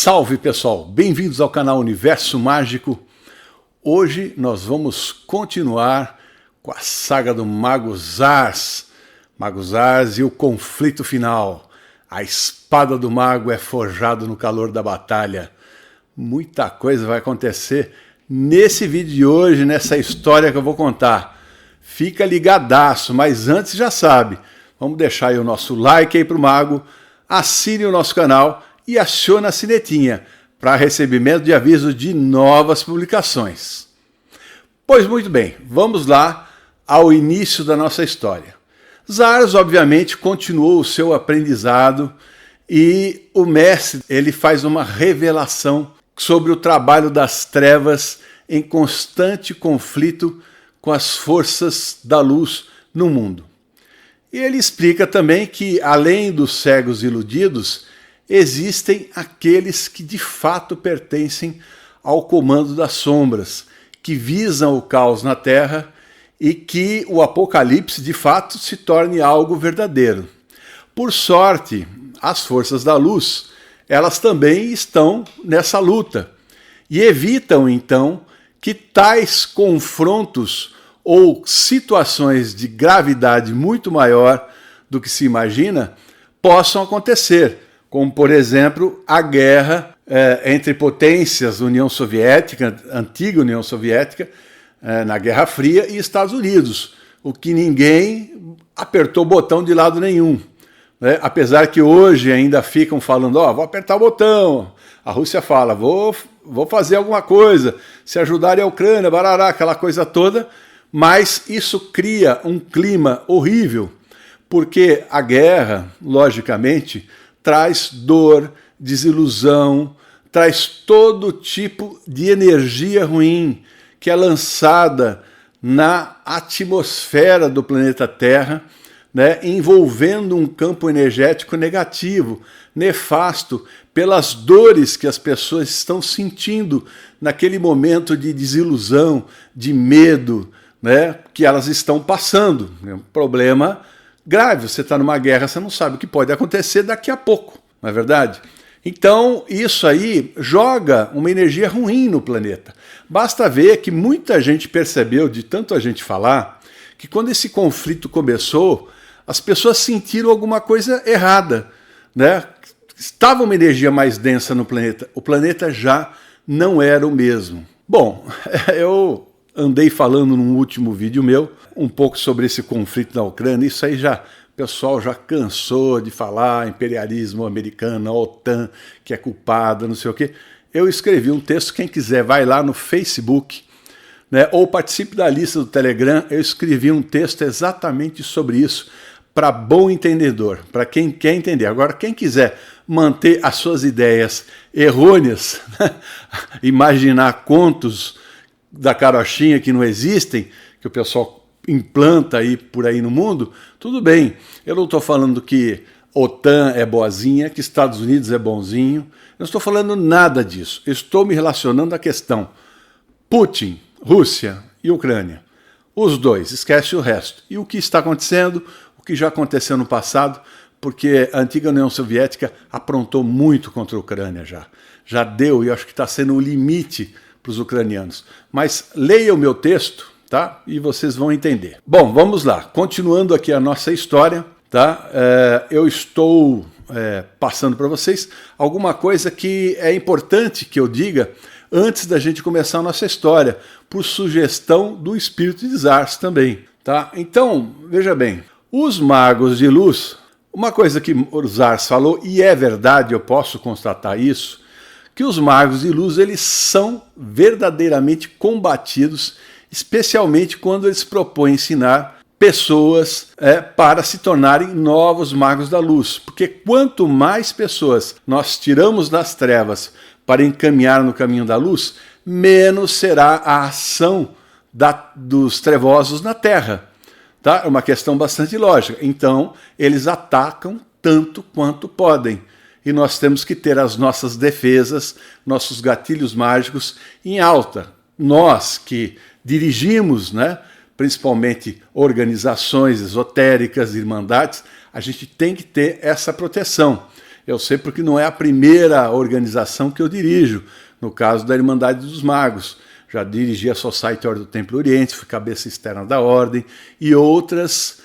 Salve pessoal, bem-vindos ao canal Universo Mágico. Hoje nós vamos continuar com a saga do Mago Zars. Mago Zars e o conflito final. A espada do mago é forjada no calor da batalha. Muita coisa vai acontecer nesse vídeo de hoje, nessa história que eu vou contar. Fica ligadaço, mas antes já sabe, vamos deixar aí o nosso like aí pro mago, assine o nosso canal e acione a sinetinha para recebimento de aviso de novas publicações. Pois muito bem, vamos lá ao início da nossa história. Zars, obviamente, continuou o seu aprendizado e o mestre ele faz uma revelação sobre o trabalho das trevas em constante conflito com as forças da luz no mundo. E ele explica também que, além dos cegos iludidos, existem aqueles que de fato pertencem ao comando das sombras, que visam o caos na Terra e que o apocalipse de fato se torne algo verdadeiro. Por sorte, as forças da luz, elas também estão nessa luta e evitam então que tais confrontos ou situações de gravidade muito maior do que se imagina possam acontecer, como, por exemplo, a guerra entre potências, União Soviética, antiga União Soviética, na Guerra Fria, e Estados Unidos, o que ninguém apertou o botão de lado nenhum. Né? Apesar que hoje ainda ficam falando, vou apertar o botão, a Rússia fala, vou fazer alguma coisa, se ajudarem a Ucrânia, barará, aquela coisa toda, mas isso cria um clima horrível, porque a guerra, logicamente, traz dor, desilusão, traz todo tipo de energia ruim que é lançada na atmosfera do planeta Terra, né, envolvendo um campo energético negativo, nefasto, pelas dores que as pessoas estão sentindo naquele momento de desilusão, de medo, né, que elas estão passando. É um problema grave, você está numa guerra, você não sabe o que pode acontecer daqui a pouco, não é verdade? Então isso aí joga uma energia ruim no planeta. Basta ver que muita gente percebeu, de tanto a gente falar, que quando esse conflito começou, as pessoas sentiram alguma coisa errada, né? Estava uma energia mais densa no planeta, o planeta já não era o mesmo. Bom, eu andei falando num último vídeo meu um pouco sobre esse conflito na Ucrânia, isso aí o pessoal já cansou de falar, imperialismo americano, a OTAN, que é culpada, não sei o quê. Eu escrevi um texto, quem quiser vai lá no Facebook, né, ou participe da lista do Telegram, eu escrevi um texto exatamente sobre isso, para bom entendedor, para quem quer entender. Agora, quem quiser manter as suas ideias errôneas, imaginar contos da carochinha que não existem, que o pessoal implanta aí por aí no mundo, tudo bem. Eu não estou falando que OTAN é boazinha, que Estados Unidos é bonzinho, eu não estou falando nada disso. Eu estou me relacionando à questão Putin, Rússia e Ucrânia. Os dois, esquece o resto. E o que está acontecendo, o que já aconteceu no passado, porque a antiga União Soviética aprontou muito contra a Ucrânia já. Já deu, e acho que está sendo o limite para os ucranianos. Mas leia o meu texto, tá? E vocês vão entender. Bom, vamos lá. Continuando aqui a nossa história, tá? Eu estou passando para vocês alguma coisa que é importante que eu diga antes da gente começar a nossa história, por sugestão do espírito de Zars também, tá? Então, veja bem, os magos de luz, uma coisa que o Zars falou, e é verdade, eu posso constatar isso, que os magos de luz eles são verdadeiramente combatidos, especialmente quando eles propõem ensinar pessoas para se tornarem novos magos da luz. Porque quanto mais pessoas nós tiramos das trevas para encaminhar no caminho da luz, menos será a ação dos trevosos na Terra. Tá? É uma questão bastante lógica. Então, eles atacam tanto quanto podem. E nós temos que ter as nossas defesas, nossos gatilhos mágicos em alta. Nós que dirigimos, né, principalmente organizações esotéricas, irmandades, a gente tem que ter essa proteção. Eu sei porque não é a primeira organização que eu dirijo, no caso da Irmandade dos Magos. Já dirigi a Society Order do Templo Oriente, fui cabeça externa da Ordem, e outras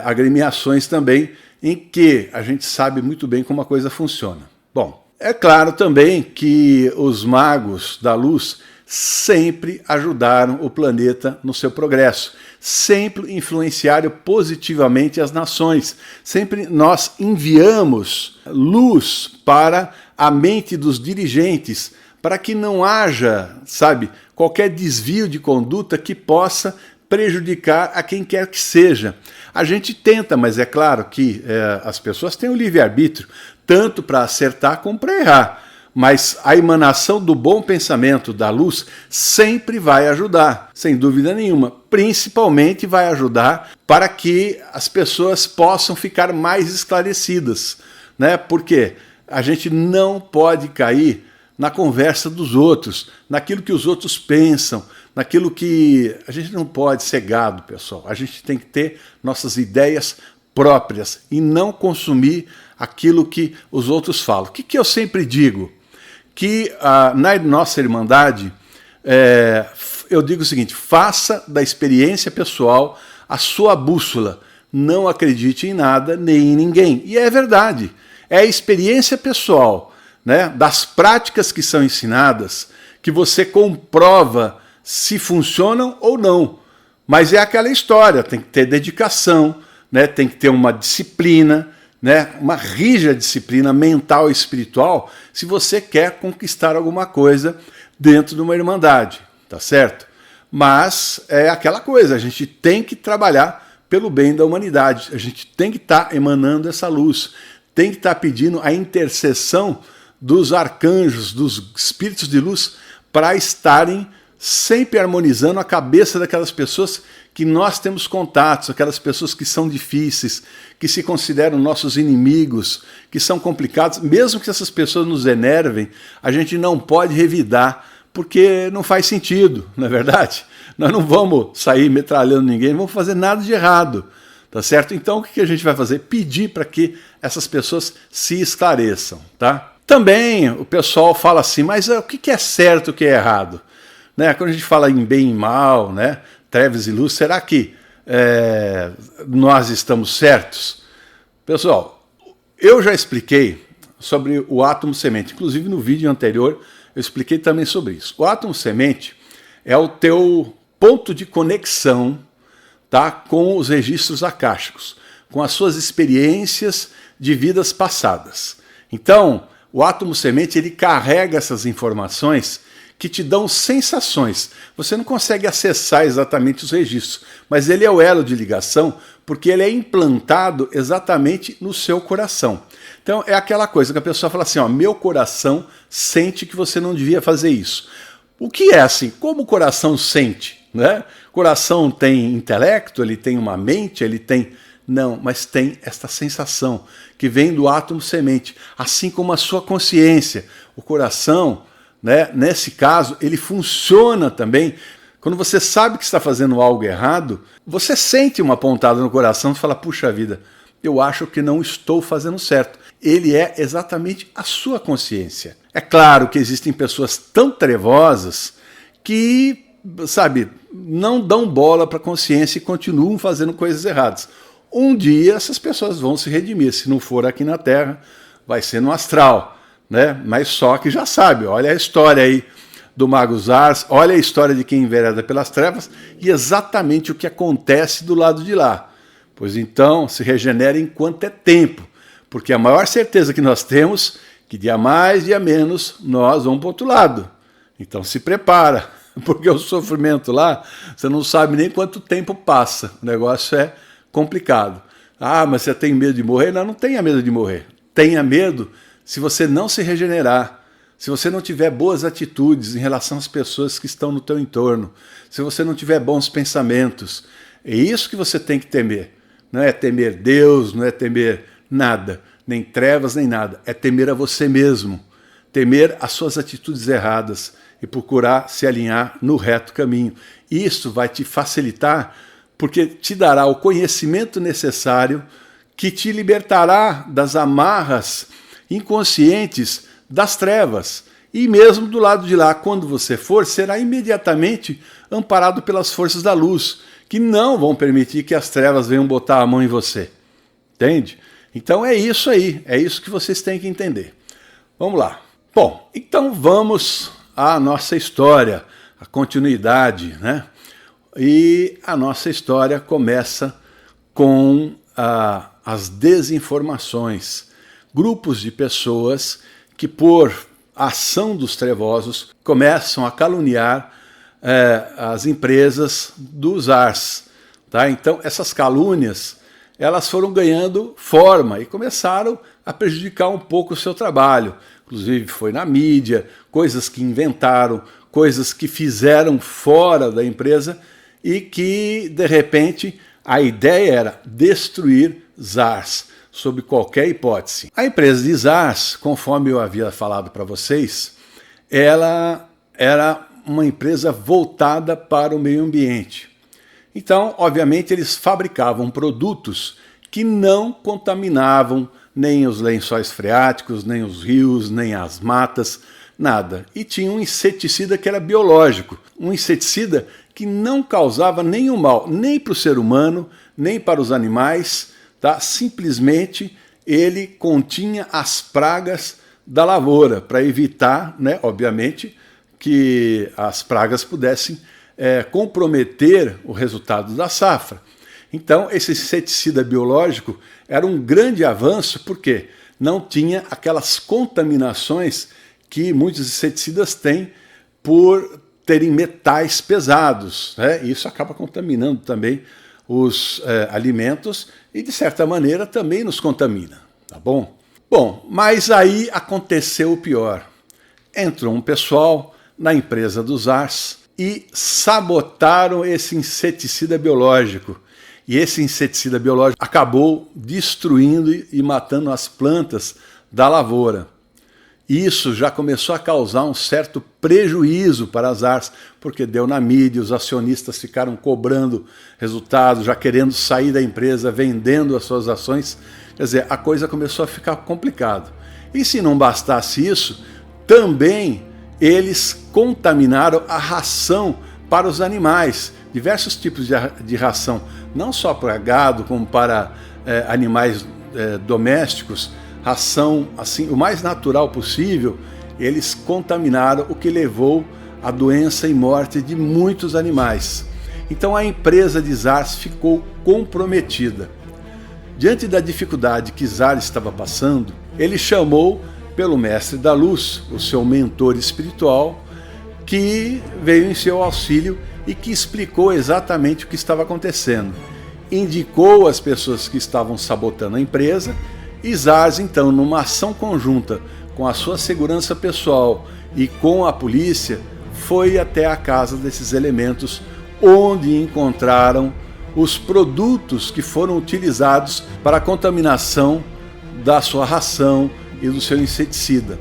agremiações também, em que a gente sabe muito bem como a coisa funciona. Bom, é claro também que os magos da luz sempre ajudaram o planeta no seu progresso, sempre influenciaram positivamente as nações, sempre nós enviamos luz para a mente dos dirigentes, para que não haja, sabe, qualquer desvio de conduta que possa prejudicar a quem quer que seja. A gente tenta, mas é claro que as pessoas têm o livre-arbítrio, tanto para acertar como para errar. Mas a emanação do bom pensamento, da luz, sempre vai ajudar, sem dúvida nenhuma. Principalmente vai ajudar para que as pessoas possam ficar mais esclarecidas, né? Porque a gente não pode cair na conversa dos outros, naquilo que os outros pensam, naquilo que... A gente não pode ser gado, pessoal. A gente tem que ter nossas ideias próprias e não consumir aquilo que os outros falam. O que eu sempre digo? Que na nossa Irmandade, eu digo o seguinte: faça da experiência pessoal a sua bússola. Não acredite em nada nem em ninguém. E é verdade. É a experiência pessoal, né, das práticas que são ensinadas, que você comprova se funcionam ou não. Mas é aquela história, tem que ter dedicação, né, tem que ter uma disciplina, né, uma rígida disciplina mental e espiritual, se você quer conquistar alguma coisa dentro de uma irmandade, tá certo? Mas é aquela coisa, a gente tem que trabalhar pelo bem da humanidade, a gente tem que estar emanando essa luz, tem que estar pedindo a intercessão dos arcanjos, dos espíritos de luz, para estarem sempre harmonizando a cabeça daquelas pessoas que nós temos contatos, aquelas pessoas que são difíceis, que se consideram nossos inimigos, que são complicados. Mesmo que essas pessoas nos enervem, a gente não pode revidar, porque não faz sentido, não é verdade? Nós não vamos sair metralhando ninguém, não vamos fazer nada de errado, tá certo? Então o que a gente vai fazer? Pedir para que essas pessoas se esclareçam, tá? Também o pessoal fala assim, mas o que é certo e o que é errado? Né? Quando a gente fala em bem e mal, né? Trevas e luz, será que nós estamos certos? Pessoal, eu já expliquei sobre o átomo semente, inclusive no vídeo anterior eu expliquei também sobre isso. O átomo semente é o teu ponto de conexão, tá, com os registros akáshicos, com as suas experiências de vidas passadas. Então, o átomo semente ele carrega essas informações que te dão sensações. Você não consegue acessar exatamente os registros, mas ele é o elo de ligação porque ele é implantado exatamente no seu coração. Então é aquela coisa que a pessoa fala assim, ó, meu coração sente que você não devia fazer isso. O que é assim? Como o coração sente? Né? O coração tem intelecto, ele tem uma mente, ele tem... Não, mas tem esta sensação que vem do átomo semente, assim como a sua consciência. O coração, né, nesse caso, ele funciona também. Quando você sabe que está fazendo algo errado, você sente uma pontada no coração e fala, puxa vida, eu acho que não estou fazendo certo. Ele é exatamente a sua consciência. É claro que existem pessoas tão trevosas que, sabe, não dão bola para a consciência e continuam fazendo coisas erradas. Um dia essas pessoas vão se redimir. Se não for aqui na Terra, vai ser no astral, né? Mas só que já sabe, olha a história aí do Magus Ars, olha a história de quem envereda pelas trevas e exatamente o que acontece do lado de lá. Pois então, se regenera enquanto é tempo, porque a maior certeza que nós temos que dia mais, dia menos, nós vamos para o outro lado. Então se prepara, porque o sofrimento lá, você não sabe nem quanto tempo passa, o negócio é complicado. Ah, mas você tem medo de morrer? Não, não tenha medo de morrer. Tenha medo se você não se regenerar, se você não tiver boas atitudes em relação às pessoas que estão no teu entorno, se você não tiver bons pensamentos. É isso que você tem que temer. Não é temer Deus, não é temer nada, nem trevas, nem nada. É temer a você mesmo, temer as suas atitudes erradas e procurar se alinhar no reto caminho. Isso vai te facilitar, porque te dará o conhecimento necessário que te libertará das amarras inconscientes das trevas. E mesmo do lado de lá, quando você for, será imediatamente amparado pelas forças da luz, que não vão permitir que as trevas venham botar a mão em você. Entende? Então é isso aí, é isso que vocês têm que entender. Vamos lá. Bom, então vamos à nossa história, a continuidade, né? E a nossa história começa com as desinformações. Grupos de pessoas que, por ação dos trevosos, começam a caluniar as empresas dos ars. Tá? Então, essas calúnias, elas foram ganhando forma e começaram a prejudicar um pouco o seu trabalho. Inclusive foi na mídia, coisas que inventaram, coisas que fizeram fora da empresa e que, de repente, a ideia era destruir ZARs, sob qualquer hipótese. A empresa de ZARs, conforme eu havia falado para vocês, ela era uma empresa voltada para o meio ambiente. Então, obviamente, eles fabricavam produtos que não contaminavam nem os lençóis freáticos, nem os rios, nem as matas, nada. E tinha um inseticida que era biológico, um inseticida que não causava nenhum mal, nem para o ser humano, nem para os animais, tá? Simplesmente ele continha as pragas da lavoura, para evitar, né, obviamente, que as pragas pudessem comprometer o resultado da safra. Então, esse inseticida biológico era um grande avanço, porque não tinha aquelas contaminações que muitos inseticidas têm por terem metais pesados, né? Isso acaba contaminando também os alimentos e, de certa maneira, também nos contamina, tá bom? Bom, mas aí aconteceu o pior. Entrou um pessoal na empresa dos ars e sabotaram esse inseticida biológico. E esse inseticida biológico acabou destruindo e matando as plantas da lavoura. Isso já começou a causar um certo prejuízo para as ars, porque deu na mídia, os acionistas ficaram cobrando resultados, já querendo sair da empresa, vendendo as suas ações. Quer dizer, a coisa começou a ficar complicada. E se não bastasse isso, também eles contaminaram a ração para os animais, diversos tipos de ração, não só para gado, como para animais domésticos, ração assim, o mais natural possível. Eles contaminaram, o que levou à doença e morte de muitos animais. Então a empresa de ZARs ficou comprometida. Diante da dificuldade que ZARs estava passando, ele chamou pelo mestre da luz, o seu mentor espiritual, que veio em seu auxílio e que explicou exatamente o que estava acontecendo. Indicou as pessoas que estavam sabotando a empresa e ZARs, então, numa ação conjunta com a sua segurança pessoal e com a polícia, foi até a casa desses elementos, onde encontraram os produtos que foram utilizados para a contaminação da sua ração e do seu inseticida.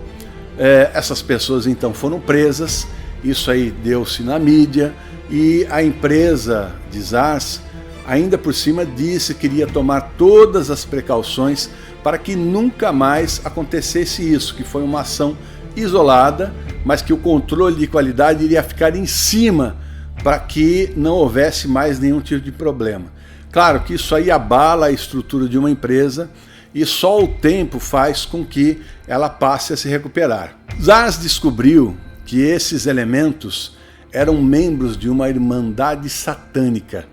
Essas pessoas então foram presas, isso aí deu-se na mídia, e a empresa de ZARs ainda por cima disse que iria tomar todas as precauções para que nunca mais acontecesse isso, que foi uma ação isolada, mas que o controle de qualidade iria ficar em cima para que não houvesse mais nenhum tipo de problema. Claro que isso aí abala a estrutura de uma empresa e só o tempo faz com que ela passe a se recuperar. ZARs descobriu que esses elementos eram membros de uma irmandade satânica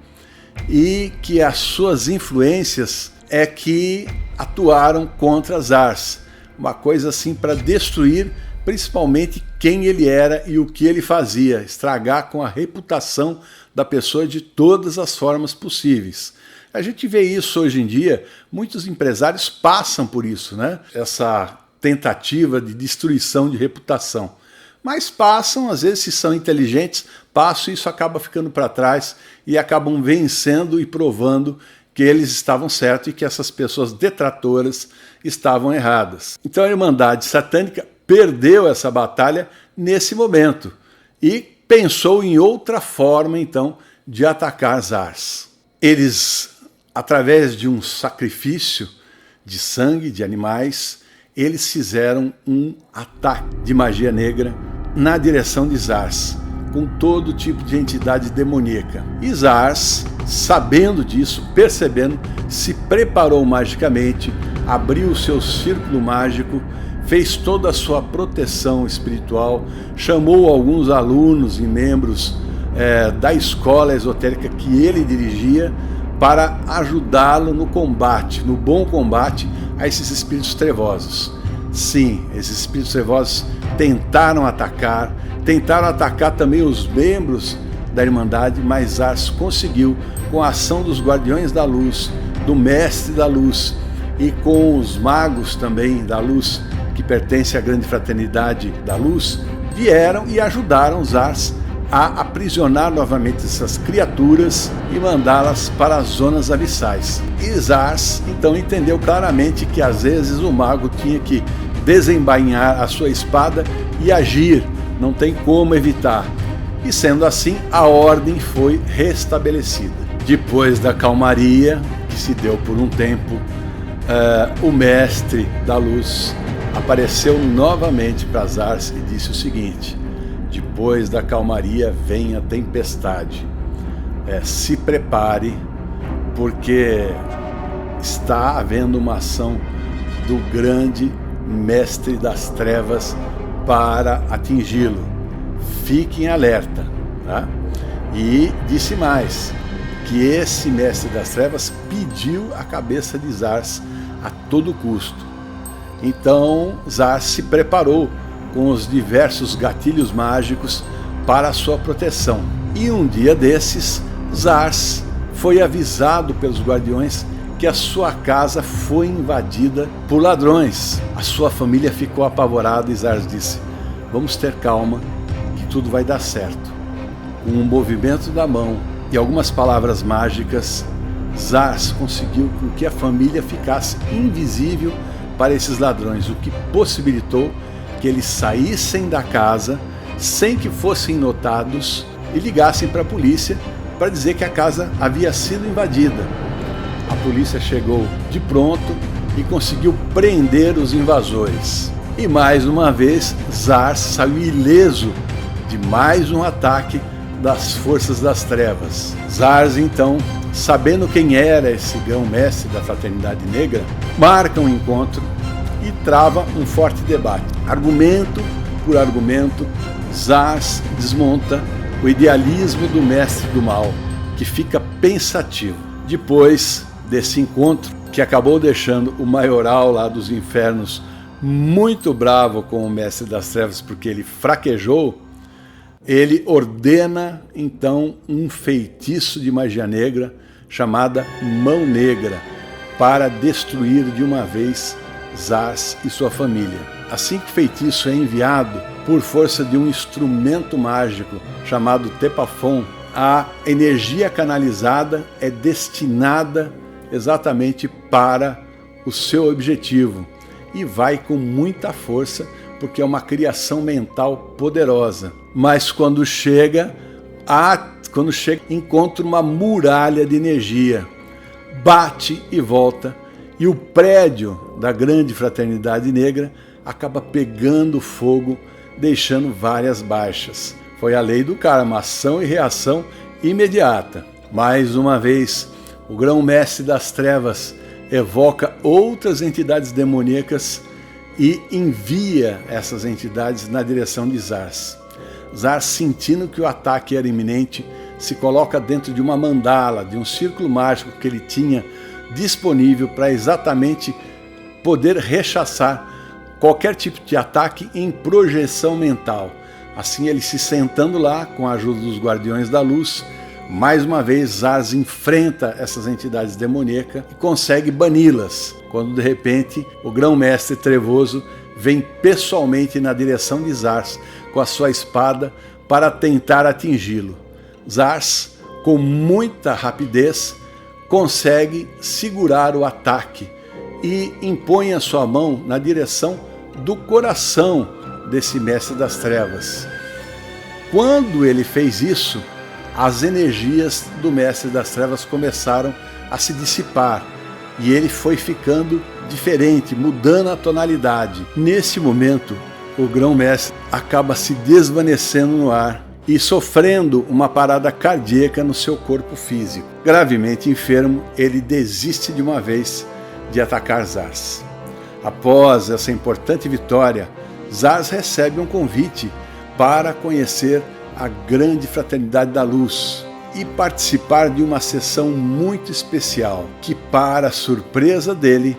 e que as suas influências é que atuaram contra as ZARs, uma coisa assim para destruir principalmente quem ele era e o que ele fazia, estragar com a reputação da pessoa de todas as formas possíveis. A gente vê isso hoje em dia, muitos empresários passam por isso, né? Essa tentativa de destruição de reputação. Mas passam, às vezes, se são inteligentes, passam e isso acaba ficando para trás e acabam vencendo e provando que eles estavam certos e que essas pessoas detratoras estavam erradas. Então a Irmandade Satânica perdeu essa batalha nesse momento e pensou em outra forma, então, de atacar ZARs. Eles, através de um sacrifício de sangue de animais, eles fizeram um ataque de magia negra na direção de Zars, com todo tipo de entidade demoníaca. E Zars, sabendo disso, percebendo, se preparou magicamente, abriu o seu círculo mágico, fez toda a sua proteção espiritual, chamou alguns alunos e membros da escola esotérica que ele dirigia para ajudá-lo no combate, no bom combate a esses espíritos trevosos. Sim, esses espíritos trevosos tentaram atacar também os membros da Irmandade, mas Zars conseguiu, com a ação dos Guardiões da Luz, do Mestre da Luz e com os magos também da Luz, que pertencem à Grande Fraternidade da Luz, vieram e ajudaram Zars a aprisionar novamente essas criaturas e mandá-las para as zonas abissais. E Zars então entendeu claramente que às vezes o mago tinha que desembainhar a sua espada e agir, não tem como evitar. E sendo assim, a ordem foi restabelecida. Depois da calmaria, que se deu por um tempo, o Mestre da Luz apareceu novamente para Zars e disse o seguinte: depois da calmaria vem a tempestade. Se prepare, porque está havendo uma ação do grande Mestre das Trevas para atingi-lo. Fiquem alerta, tá? E disse mais, que esse Mestre das Trevas pediu a cabeça de Zars a todo custo. Então Zars se preparou com os diversos gatilhos mágicos para a sua proteção. E um dia desses, Zars foi avisado pelos guardiões que a sua casa foi invadida por ladrões. A sua família ficou apavorada e Zars disse: vamos ter calma, que tudo vai dar certo. Com um movimento da mão e algumas palavras mágicas, Zars conseguiu com que a família ficasse invisível para esses ladrões, o que possibilitou que eles saíssem da casa sem que fossem notados e ligassem para a polícia para dizer que a casa havia sido invadida. A polícia chegou de pronto e conseguiu prender os invasores. E mais uma vez, Zars saiu ileso de mais um ataque das forças das trevas. Zars, então, sabendo quem era esse grão-mestre da Fraternidade Negra, marca um encontro e trava um forte debate. Argumento por argumento, Zars desmonta o idealismo do Mestre do Mal, que fica pensativo. Depois desse encontro, que acabou deixando o maioral lá dos infernos muito bravo com o Mestre das Trevas, porque ele fraquejou, ele ordena então um feitiço de magia negra chamada Mão Negra para destruir de uma vez Zars e sua família. Assim que o feitiço é enviado por força de um instrumento mágico chamado Tepafon, a energia canalizada é destinada exatamente para o seu objetivo e vai com muita força, porque é uma criação mental poderosa. Mas quando chega, encontra uma muralha de energia, bate e volta, e o prédio da Grande Fraternidade Negra acaba pegando fogo, deixando várias baixas. Foi a lei do karma, ação e reação imediata. Mais uma vez, o grão-mestre das trevas evoca outras entidades demoníacas e envia essas entidades na direção de Zars. Zars, sentindo que o ataque era iminente, se coloca dentro de uma mandala, de um círculo mágico que ele tinha disponível para exatamente poder rechaçar qualquer tipo de ataque em projeção mental. Assim, ele se sentando lá com a ajuda dos Guardiões da Luz, mais uma vez Zars enfrenta essas entidades demoníacas e consegue bani-las, quando de repente o grão-mestre trevoso vem pessoalmente na direção de Zars com a sua espada para tentar atingi-lo. Zars, com muita rapidez, consegue segurar o ataque e impõe a sua mão na direção do coração desse mestre das trevas. Quando ele fez isso, as energias do mestre das trevas começaram a se dissipar e ele foi ficando diferente, mudando a tonalidade. Nesse momento, o grão-mestre acaba se desvanecendo no ar e sofrendo uma parada cardíaca no seu corpo físico. Gravemente enfermo, ele desiste de uma vez de atacar Zars. Após essa importante vitória, Zars recebe um convite para conhecer a grande Fraternidade da Luz e participar de uma sessão muito especial, que, para surpresa dele,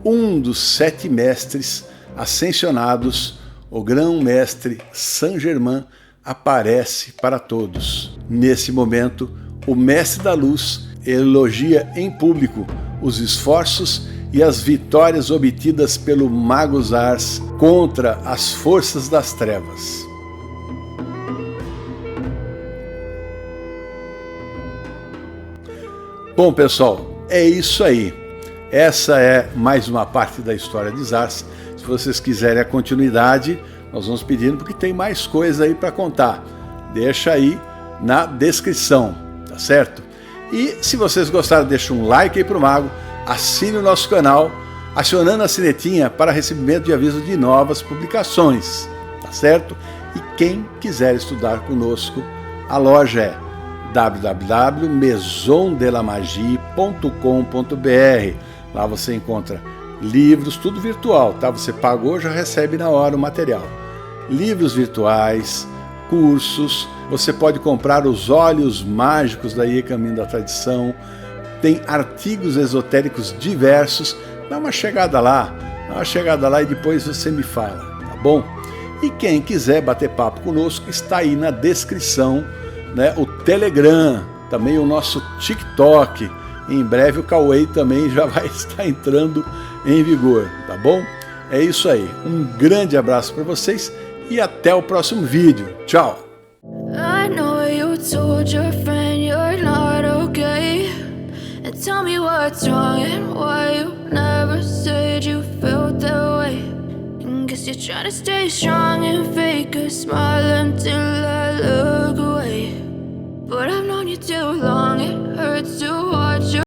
um dos 7 mestres ascensionados, o grão-mestre Saint-Germain, aparece para todos. Nesse momento, o Mestre da Luz elogia em público os esforços e as vitórias obtidas pelo Mago Zars contra as forças das trevas. Bom, pessoal, é isso aí. Essa é mais uma parte da história de Zars. Se vocês quiserem a continuidade, nós vamos pedindo, porque tem mais coisa aí para contar. Deixa aí na descrição, tá certo? E se vocês gostaram, deixa um like aí pro Mago, assine o nosso canal, acionando a sinetinha para recebimento de aviso de novas publicações, tá certo? E quem quiser estudar conosco, a loja é www.maisondelamagie.com.br. Lá você encontra livros, tudo virtual, tá? Você pagou, já recebe na hora o material. Livros virtuais, cursos, você pode comprar os óleos mágicos da IE Caminho da Tradição, tem artigos esotéricos diversos. Dá uma chegada lá e depois você me fala, tá bom? E quem quiser bater papo conosco, está aí na descrição, né, o Telegram, também o nosso TikTok. Em breve o Kawaii também já vai estar entrando em vigor, tá bom? É isso aí, um grande abraço para vocês e até o próximo vídeo. Tchau! I know you told your friend you're not okay, and tell me what's wrong and why you never said you felt that way. And guess you're trying to stay strong and fake a smile until I look away. But I've known you too long, it hurts to watch you